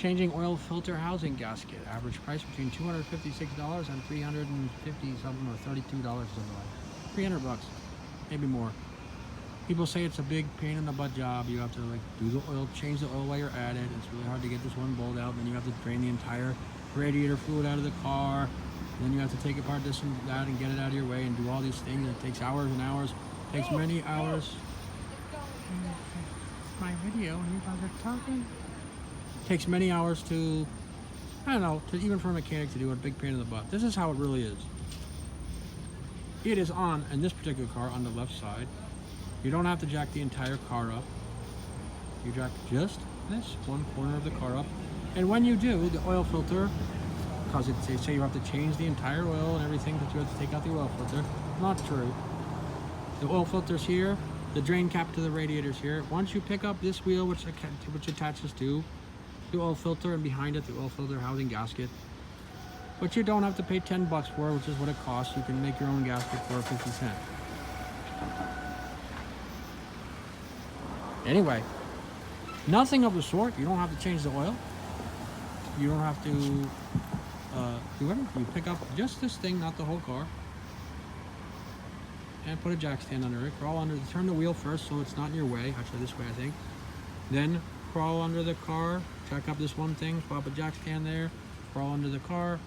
Changing oil filter housing gasket. Average price between $256 and $350 something, or $32 something like 300 bucks, maybe more. People say it's a big pain in the butt job. You have to like do the oil, change the oil while you're at it. It's really hard to get this one bolt out. Then you have to drain the entire radiator fluid out of the car. And then you have to take apart this and that and get it out of your way and do all these things. It takes hours and hours. It takes many hours. My video, you guys are talking. Takes many hours to, I don't know, even for a mechanic to do it. A big pain in the butt. This is how it really is. It is on, in this particular car, on the left side. You don't have to jack the entire car up. You jack just this one corner of the car up. And when you do, the oil filter, because they say you have to change the entire oil and everything, that you have to take out the oil filter. Not true. The oil filter's here. The drain cap to the radiator's here. Once you pick up this wheel, which attaches to the oil filter, and behind it, the oil filter housing gasket, but you don't have to pay 10 bucks for it, which is what it costs. You can make your own gasket for 50 cents. Anyway, nothing of the sort. You don't have to change the oil. You don't have to do anything. You pick up just this thing, not the whole car, and put a jack stand under it. Crawl under, turn the wheel first so it's not in your way. Actually, this way, I think. Then crawl under the car, jack up this one thing, pop a jack stand there, crawl under the car,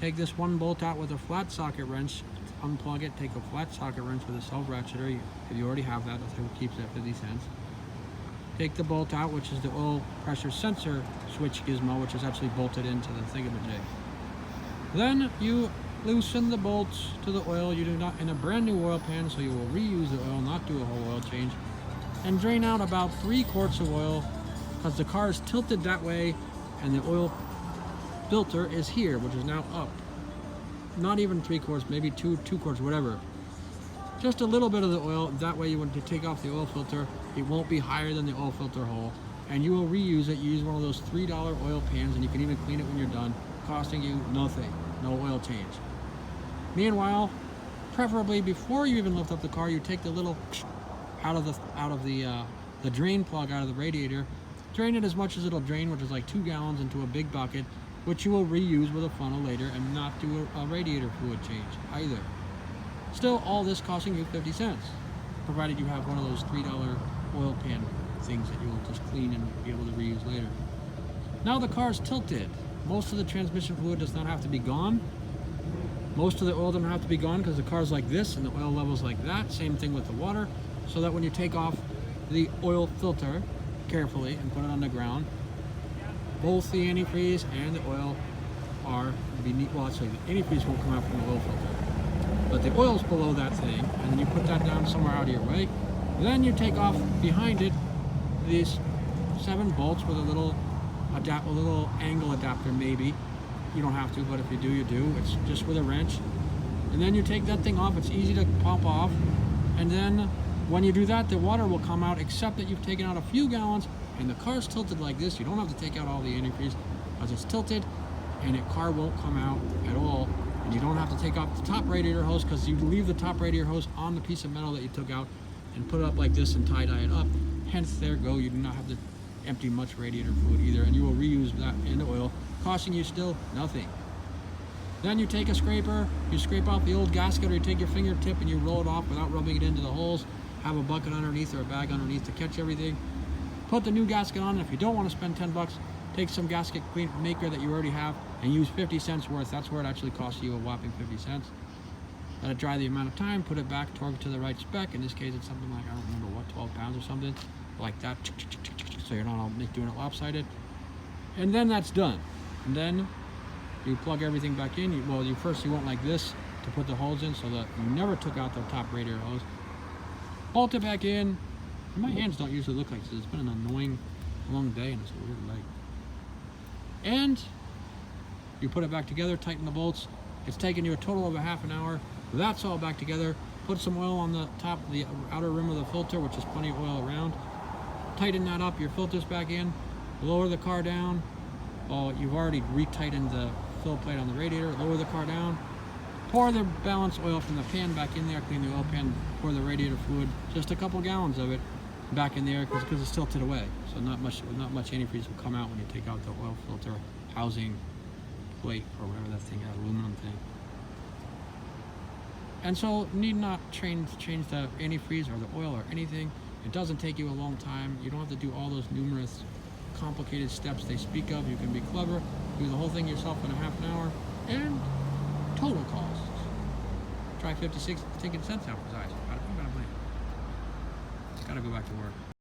take this one bolt out with a flat socket wrench, unplug it, take a flat socket wrench with a self-ratcheter. If you already have that, that's what keeps it at 50 cents. Take the bolt out, which is the oil pressure sensor switch gizmo, which is actually bolted into the thingamajig. Then you loosen the bolts to the oil. You do not in a brand new oil pan, so you will reuse the oil, not do a whole oil change, and drain out about 3 quarts of oil, because the car is tilted that way and the oil filter is here, which is now up. Not even 3 quarts, maybe two quarts, whatever. Just a little bit of the oil. That way, when you take off the oil filter, it won't be higher than the oil filter hole, and you will reuse it. You use one of those $3 oil pans, and you can even clean it when you're done, costing you nothing, no oil change. Meanwhile, preferably before you even lift up the car, you take the little out of the drain plug out of the radiator, drain it as much as it'll drain, which is like 2 gallons, into a big bucket, which you will reuse with a funnel later, and not do a radiator fluid change either. Still, all this costing you 50 cents, provided you have one of those $3 oil pan things that you'll just clean and be able to reuse later. Now the car's tilted. Most of the transmission fluid does not have to be gone. Most of the oil doesn't have to be gone because the car's like this and the oil level's like that. Same thing with the water. So that when you take off the oil filter carefully and put it on the ground, both the antifreeze and the oil are beneath. Well, actually, the antifreeze won't come out from the oil filter, but the oil's below that thing, and then you put that down somewhere out of your way. Then you take off behind it these 7 bolts with a little angle adapter. Maybe you don't have to, but if you do, you do. It's just with a wrench, and then you take that thing off. It's easy to pop off, and then when you do that, the water will come out, except that you've taken out a few gallons, and the car's tilted like this. You don't have to take out all the antifreeze because it's tilted, and the car won't come out at all. And you don't have to take off the top radiator hose, because you leave the top radiator hose on the piece of metal that you took out and put it up like this and tie-dye it up. Hence, there go. You do not have to empty much radiator fluid either, and you will reuse that in the oil, costing you still nothing. Then you take a scraper, you scrape off the old gasket, or you take your fingertip and you roll it off without rubbing it into the holes. Have a bucket underneath or a bag underneath to catch everything. Put the new gasket on, and if you don't want to spend 10 bucks, take some gasket clean maker that you already have and use 50 cents worth. That's where it actually costs you a whopping 50 cents. Let it dry the amount of time, put it back, torque it to the right spec. In this case, it's something like, I don't remember what, 12 pounds or something, like that, so you're not all doing it lopsided. And then that's done. And then you plug everything back in. You want like this to put the holes in, so that you never took out the top radiator hose. Bolt it back in. My hands don't usually look like this. It's been an annoying long day, and it's a weird light. And you put it back together, tighten the bolts. It's taken you a total of a half an hour. That's all back together. Put some oil on the top, the outer rim of the filter, which is plenty of oil around. Tighten that up, your filter's back in. Lower the car down. Oh, you've already retightened the fill plate on the radiator. Lower the car down. Pour the balance oil from the pan back in there, clean the oil pan, pour the radiator fluid, just a couple gallons of it. back in there because it's tilted away. So not much antifreeze will come out when you take out the oil filter housing plate or whatever that thing, that aluminum thing. And so need not change the antifreeze or the oil or anything. It doesn't take you a long time. You don't have to do all those numerous complicated steps they speak of. You can be clever, do the whole thing yourself in a half an hour, and total costs. Try 56 stinkN-cNts out for size. Gotta go back to work.